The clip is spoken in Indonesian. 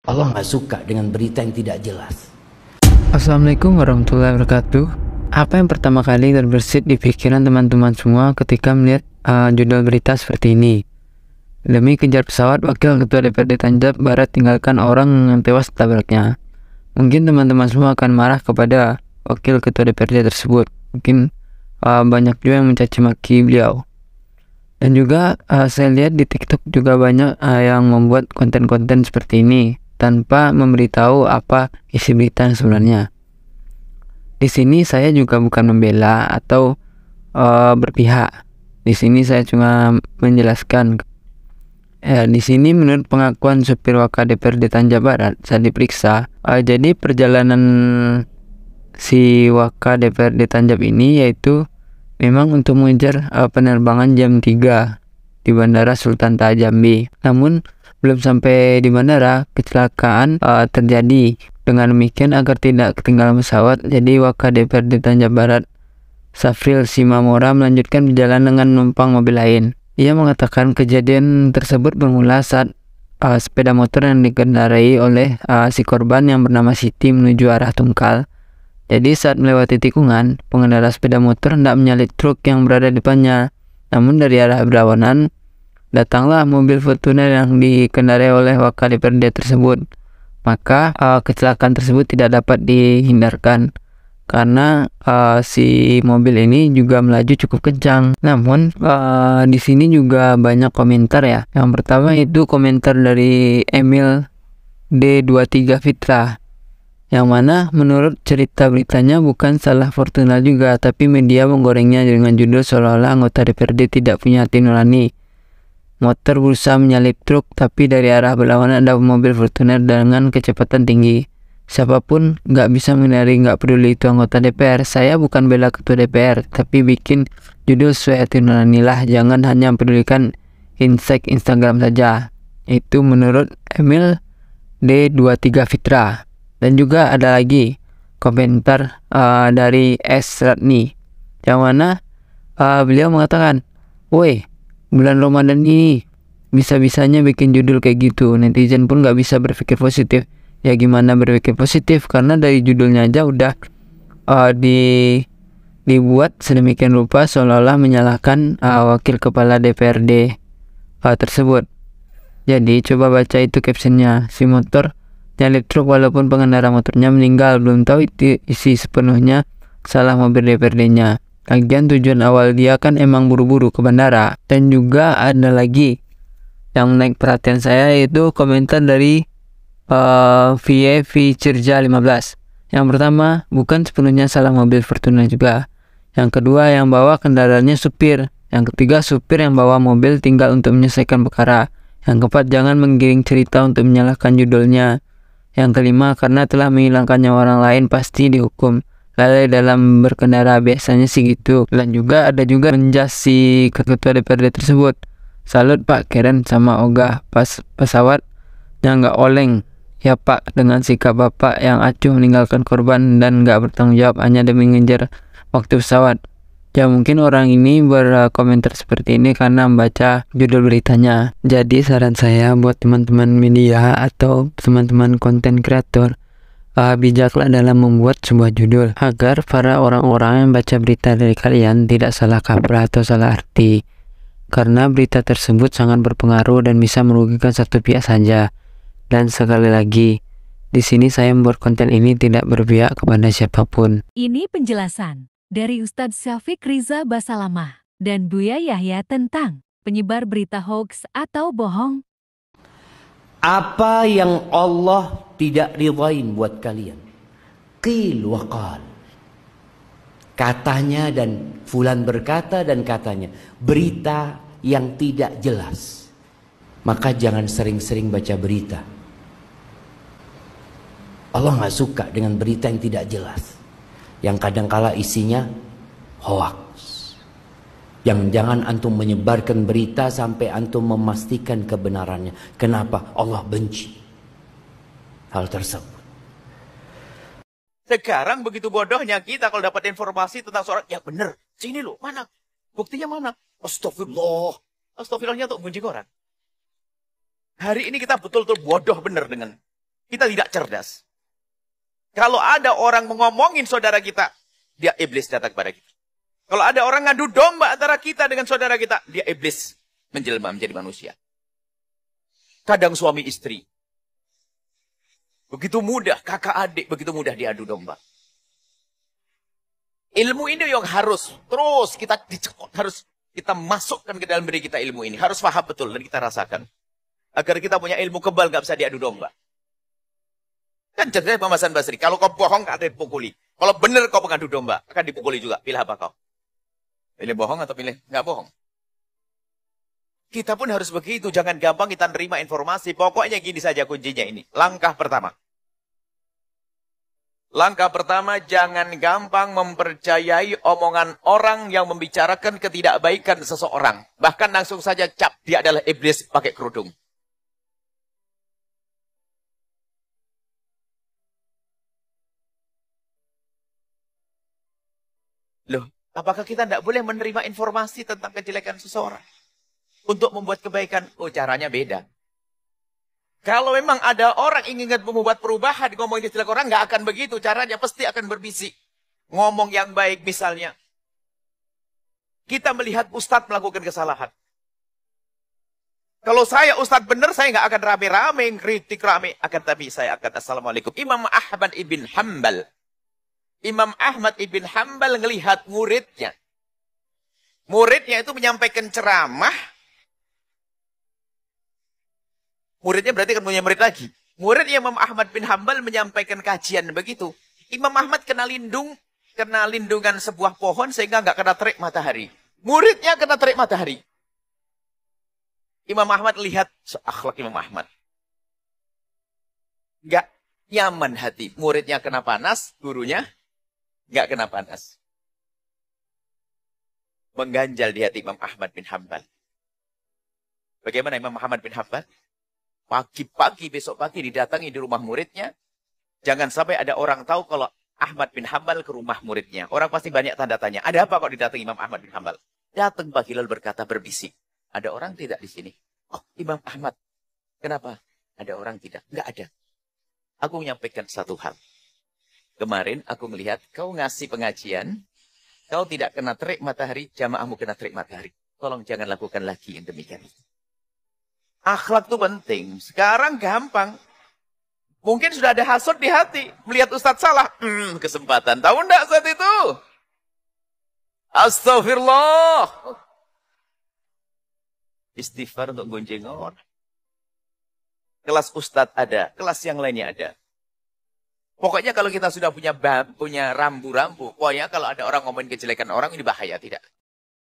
Allah nggak suka dengan berita yang tidak jelas. Assalamualaikum warahmatullahi wabarakatuh. Apa yang pertama kali terbersit di pikiran teman-teman semua ketika melihat judul berita seperti ini? Demi kejar pesawat, Wakil Ketua DPRD Tanjab Barat tinggalkan orang yang tewas tabraknya. Mungkin teman-teman semua akan marah kepada Wakil Ketua DPRD tersebut. Mungkin banyak juga yang mencaci maki beliau. Dan juga saya lihat di TikTok juga banyak yang membuat konten-konten seperti ini tanpa memberitahu apa isi berita yang sebenarnya. Di sini saya juga bukan membela atau berpihak. Di sini saya cuma menjelaskan. Di sini menurut pengakuan supir Waka DPRD Tanjab Barat saat diperiksa, jadi perjalanan si Waka DPRD Tanjab ini yaitu memang untuk mengejar penerbangan jam 3 di Bandara Sultan Taha Jambi. Namun belum sampai di bandara, kecelakaan terjadi. Dengan demikian, agar tidak ketinggalan pesawat, jadi Waka DPRD Tanjab Barat Safril Simamora melanjutkan perjalanan dengan menumpang mobil lain. Ia mengatakan kejadian tersebut bermula saat sepeda motor yang dikendarai oleh si korban yang bernama Siti menuju arah Tungkal. Jadi saat melewati tikungan, pengendara sepeda motor hendak menyalip truk yang berada di depannya. Namun dari arah berlawanan, datanglah mobil Fortuner yang dikendarai oleh Waka DPRD tersebut. Maka kecelakaan tersebut tidak dapat dihindarkan karena si mobil ini juga melaju cukup kencang. Namun di sini juga banyak komentar ya. Yang pertama itu komentar dari Emil D23 Fitra, yang mana menurut cerita beritanya bukan salah Fortuner juga, tapi media menggorengnya dengan judul seolah-olah anggota DPRD tidak punya hati nurani. Motor berusaha menyalip truk, tapi dari arah berlawanan ada mobil Fortuner dengan kecepatan tinggi. Siapapun nggak bisa menghindari, nggak peduli itu anggota DPR. Saya bukan bela ketua DPR, tapi bikin judul sesuai hati nurani lah. Jangan hanya mempedulikan insek Instagram saja. Itu menurut Emil D23 Fitra. Dan juga ada lagi komentar dari S. Ratni, yang mana beliau mengatakan, "Woi, bulan Ramadan ini bisa-bisanya bikin judul kayak gitu. Netizen pun nggak bisa berpikir positif." Ya gimana berpikir positif, karena dari judulnya aja udah dibuat sedemikian rupa seolah-olah menyalahkan wakil kepala DPRD tersebut. Jadi coba baca itu captionnya, si motor nyalip truk walaupun pengendara motornya meninggal. Belum tahu itu isi sepenuhnya salah mobil DPRD-nya. Lagian tujuan awal dia kan emang buru-buru ke bandara. Dan juga ada lagi yang menarik perhatian saya, yaitu komentar dari VV Cirja 15. Yang pertama, bukan sepenuhnya salah mobil Fortuner juga. Yang kedua, yang bawa kendaraannya supir. Yang ketiga, supir yang bawa mobil tinggal untuk menyelesaikan perkara. Yang keempat, jangan menggiring cerita untuk menyalahkan judulnya. Yang kelima, karena telah menghilangkan nyawa orang lain pasti dihukum. Lalai dalam berkendara, biasanya sih gitu. Dan juga ada juga menjas si ketua DPRD tersebut. Salut Pak, keren sama ogah pas pesawat yang nggak oleng. Ya Pak, dengan sikap Bapak yang acuh meninggalkan korban dan nggak bertanggung jawab hanya demi mengejar waktu pesawat. Ya mungkin orang ini berkomentar seperti ini karena membaca judul beritanya. Jadi saran saya buat teman-teman media atau teman-teman konten kreator, bijaklah dalam membuat sebuah judul agar para orang-orang yang baca berita dari kalian tidak salah kaprah atau salah arti. Karena berita tersebut sangat berpengaruh dan bisa merugikan satu pihak saja. Dan sekali lagi, di sini saya membuat konten ini tidak berpihak kepada siapapun. Ini penjelasan dari Ustadz Syafiq Riza Basalamah dan Buya Yahya tentang penyebar berita hoax atau bohong. Apa yang Allah tidak ridain buat kalian, qil wa qal, katanya dan fulan berkata dan katanya, berita yang tidak jelas, maka jangan sering-sering baca berita. Allah nggak suka dengan berita yang tidak jelas, yang kadangkala isinya hoax. Jangan antum menyebarkan berita sampai antum memastikan kebenarannya. Kenapa? Allah benci hal tersebut. Sekarang begitu bodohnya kita kalau dapat informasi tentang seorang, ya bener, sini loh, mana? Buktinya mana? Astagfirullah. Astagfirullahnya untuk mengunci orang. Hari ini kita betul-betul bodoh bener dengan Kita tidak cerdas. Kalau ada orang ngomongin saudara kita, dia iblis datang kepada kita. Kalau ada orang ngadu domba antara kita dengan saudara kita, dia iblis menjelma menjadi manusia. Kadang suami istri. Begitu mudah, kakak adik, begitu mudah diadu domba. Ilmu ini yang harus terus kita dicekot, harus kita masukkan ke dalam diri kita ilmu ini. Harus paham betul dan kita rasakan. Agar kita punya ilmu kebal, gak bisa diadu domba. Kan cerdas Pak Hasan Basri, kalau kau bohong gak ada dipukuli. Kalau benar kau mengadu domba, akan dipukuli juga. Pilih apa kau? Pilih bohong atau pilih nggak bohong? Kita pun harus begitu, jangan gampang kita nerima informasi. Pokoknya gini saja kuncinya ini. Langkah pertama. Langkah pertama, jangan gampang mempercayai omongan orang yang membicarakan ketidakbaikan seseorang. Bahkan langsung saja cap, dia adalah iblis pakai kerudung. Loh, apakah kita tidak boleh menerima informasi tentang kejelekan seseorang? Untuk membuat kebaikan, oh caranya beda. Kalau memang ada orang ingin membuat perubahan, ngomongin jelek orang, nggak akan begitu. Caranya pasti akan berbisik. Ngomong yang baik misalnya. Kita melihat Ustadz melakukan kesalahan. Kalau saya Ustadz benar, saya nggak akan rame-rame, kritik rame. Akan tapi saya akan Assalamualaikum. Imam Ahmad ibn Hanbal. Imam Ahmad ibn Hanbal ngelihat muridnya. Muridnya itu menyampaikan ceramah. Muridnya berarti kan punya murid lagi. Murid Imam Ahmad bin Hanbal menyampaikan kajian begitu. Imam Ahmad kena lindungan sebuah pohon sehingga nggak kena terik matahari. Muridnya kena terik matahari. Imam Ahmad lihat akhlak Imam Ahmad. Nggak nyaman hati. Muridnya kena panas, gurunya nggak kena panas. Mengganjal di hati Imam Ahmad bin Hanbal. Bagaimana Imam Ahmad bin Hanbal? Pagi-pagi, besok pagi didatangi di rumah muridnya. Jangan sampai ada orang tahu kalau Ahmad bin Hanbal ke rumah muridnya. Orang pasti banyak tanda tanya. Ada apa kok didatangi Imam Ahmad bin Hanbal? Datang pagi lalu berkata berbisik. Ada orang tidak di sini? Oh, Imam Ahmad. Kenapa? Ada orang tidak? Enggak ada. Aku menyampaikan satu hal. Kemarin aku melihat kau ngasih pengajian. Kau tidak kena terik matahari, jamaahmu kena terik matahari. Tolong jangan lakukan lagi yang demikian. Akhlak itu penting. Sekarang gampang. Mungkin sudah ada hasud di hati. Melihat Ustadz salah. Kesempatan. Tahu enggak saat itu? Astagfirullah. Istighfar untuk gonjeng orang. Kelas Ustadz ada. Kelas yang lainnya ada. Pokoknya kalau kita sudah punya rambu-rambu. Pokoknya kalau ada orang ngomongin kejelekan orang, ini bahaya. Tidak.